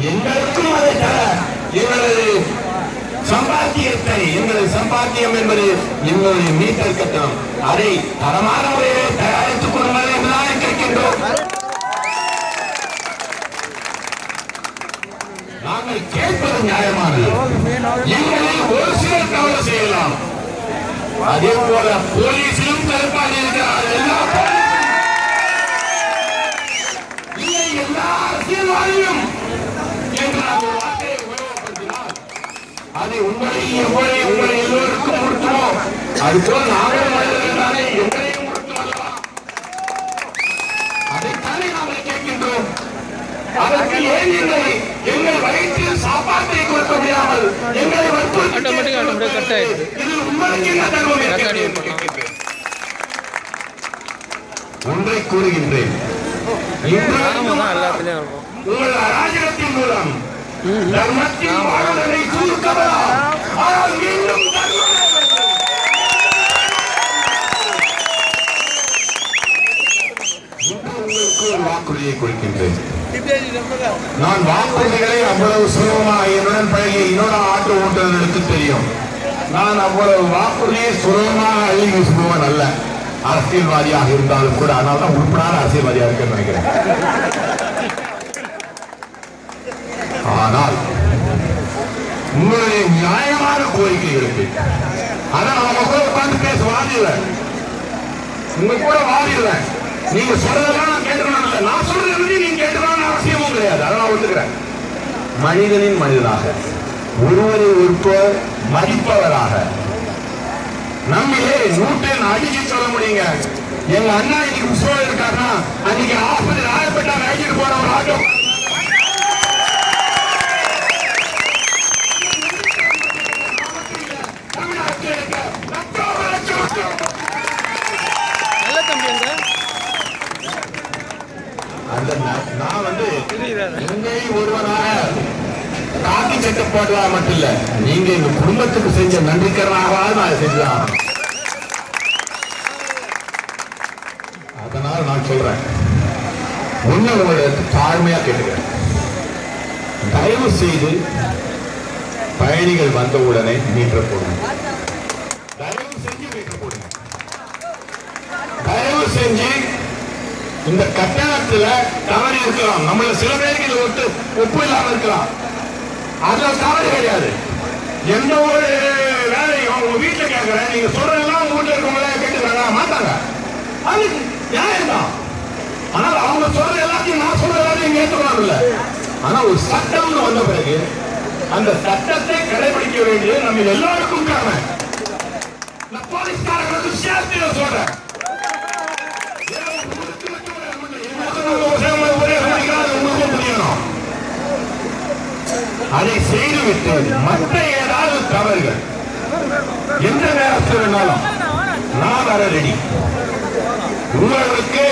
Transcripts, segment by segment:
எங்களுக்கும் அதை தர எங்களது சம்பாத்தியத்தை எங்களது சம்பாத்தியம் என்பது எங்களுடைய மீட்டர் கட்டணம் அதை தரமான முறையை தயாரித்துக் கொள்ளுங்கள் என்றுதான் கேட்கின்றோம். நாங்கள் கேட்பது நியாயமானது. எங்களில் ஒரு சிலர் தவறு செய்யலாம். அதே போல போலீசிலும் கருப்பாக இருக்கிறார்கள். எல்லா அரசியல்வாதியும் என்று அந்த வார்த்தையை உபயோகப்படுத்தினால் அதை உங்களை எல்லோருக்கும் கொடுத்துவோம். அதுபோல் நாங்கள் மனிதர்கள் தானே எங்களையும் கொடுத்துள்ளலாம். அதைத்தானே நாங்கள் கேட்கின்றோம். அதற்கு ஏன் எங்கள் வயிற்றில் சாப்பாட்டை கொடுக்க முடியாமல் எங்களை இது உங்களுக்கு என்ன தருவோம்? ஒன்றை கூறுகின்றேன். உங்கள் அராஜகத்தின் மூலம் தர்மத்தின் வாழ்வதை சூழ்க்கலாம். ஆனால் மீண்டும் உங்களுக்கு ஒரு வாக்குறுதியை கொடுக்கின்றேன். நான் வாக்குறுதிகளை அவ்வளவு சுலபமாக என்னுடன் பழகிய இன்னொரு ஆட்டோ ஓட்டுநர்களுக்கு தெரியும். நான் அவ்வளவு வாக்குறுதியை சுலபமாக அள்ளி வீசுபவன் அல்ல. அரசியல்வாதியாக இருந்தாலும் கூட ஆனால் தான் உறுப்பினான அரசியல்வாதியாக இருக்குன்னு நினைக்கிறேன். ஆனால் உங்களுடைய நியாயமான கோரிக்கைகளுக்கு அதை அவங்க கூட உட்கார்ந்து பேச வாதிடுவேன். உங்க கூட வாதிடுவேன். நீங்க சொல்றதெல்லாம் நான் கேட்டுக்கணும் இல்லை. நான் சொல்றது நீங்க கேட்டுக்கணும்னு அவசியமும் கிடையாது. அதை நான் ஒத்துக்கிறேன். மனிதனின் மனிதனாக ஒருவரை ஒருவர் மதிப்பவராக நம்மளே நூற்றில் அடிச்சு சொல்ல முடியுங்க. எங்க அண்ணா இன்னைக்கு உசுரோடு இருக்காருன்னா அன்னைக்கு ஆஸ்பத்திரி ஆயப்பட்டா அழைச்சிட்டு போற ஒரு ஆட்டோ நான் வந்து எங்கை ஒருவனாக காக்கி சட்டை போடுவா மட்டும் இல்ல, நீங்க எங்க குடும்பத்துக்கு செஞ்ச நன்றிக்கிறனாக நான் செஞ்சேன். அதனால நான் சொல்றேன், உங்களை தாழ்மையா கேட்டுக்கிறேன். தயவு செய்து பயணிகள் வந்த உடனே மீட்டர் போடுங்க. தயவு செஞ்சு மீட்டர் போடுங்க. தயவு செஞ்சு இந்த கட்டணத்துல தவறு இருக்கலாம். நம்மள சில பேருக்கு ஒப்பு இல்லாம இருக்கலாம். அதுல தவறு கிடையாது. எந்த ஒரு வேலையும் உங்க வீட்டுல கேட்கிறேன், நீங்க சொல்றதெல்லாம் உங்க வீட்டுல இருக்கவங்கள கேட்டுக்கிறாங்க மாட்டாங்க. அது நியாயம் தான். ஆனால் அவங்க சொல்ற எல்லாத்தையும் நான் சொல்ற எல்லாத்தையும் ஏற்றுக்கணும் இல்ல. ஆனா ஒரு சட்டம்னு வந்த பிறகு அந்த சட்டத்தை கடைபிடிக்க வேண்டியது நம்ம எல்லாருக்கும் கடமை. நான் போலீஸ்காரங்களுக்கு சேர்த்து சொல்றேன். அதை செய்துவிட்டு மற்ற ஏதாவது தவறுகள் எந்த நேரத்தில் வேணாலும் நான் வர ரெடி. உங்களுக்கு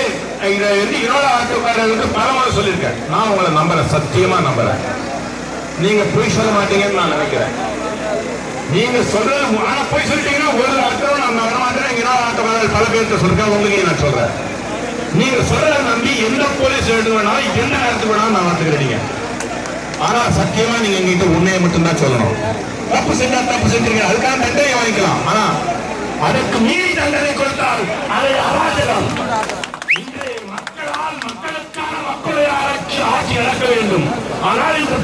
இன்னொரு ஆட்டோக்காரர்களுக்கு பலமுறை சொல்லியிருக்கேன். நான் உங்களை நம்புறேன், சத்தியமா நம்புறேன். நீங்க போய் சொல்ல மாட்டீங்கன்னு நான் நினைக்கிறேன். நீங்க சொல்றது ஆனா போய் சொல்லிட்டீங்கன்னா ஒரு ஆட்டோ நான் வர மாட்டேன். இன்னொரு ஆட்டோக்காரர்கள் பல பேருக்கு சொல்றேன், உங்களுக்கு நான் சொல்றேன். நீங்க சொல்றத நம்பி எந்த போலீஸ் எடுத்து வேணாலும் எந்த நேரத்துக்கு வேணாலும் நான் வந்துக்கிறீங்க. ஆனா சத்தியமா நீங்க எங்கிட்ட உண்மையை மட்டும்தான் சொல்லணும். தப்பு செஞ்சா தப்பு செஞ்சிருக்கீங்க, அதுக்கான தண்டனை வாங்கிக்கலாம். ஆனா அதற்கு மீறி தண்டனை கொடுத்தால் அதை அராஜகம். இன்றைய மக்களால் மக்களுக்கான மக்களுடைய ஆட்சி நடக்க வேண்டும். ஆனால் இந்த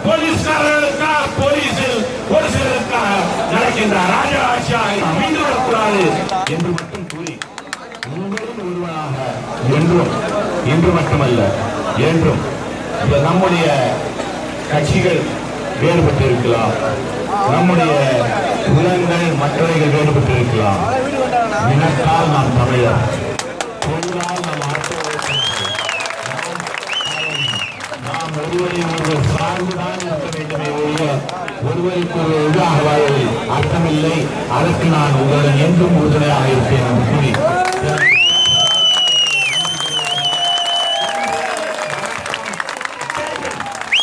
போலீஸ்காரர்களுக்காக போலீசில் ஒரு சிலருக்காக நடக்கின்ற ராஜ ஆட்சியாக அமைந்து விடக்கூடாது என்று மட்டும் கூறி உங்களும் ஒருவனாக என்றும் இன்று மட்டுமல்ல என்றும் நம்முடைய கட்சிகள் வேறுபட்டு இருக்கலாம், நம்முடைய குலங்கள் மற்றவைகள் வேறுபட்டு இருக்கலாம். இனத்தால் நாம் தமிழர், பொருளால் நாம் ஒருவரை ஒருவர் சார்ந்துதான் இருக்க வேண்டுமே ஒழிய ஒருவருக்கு ஒரு இதாக வாழ்வதில் அர்த்தமில்லை. அதற்கு நான் உங்களுடன் என்றும் உறுதுணையாக இருப்பேன் என்று கூறி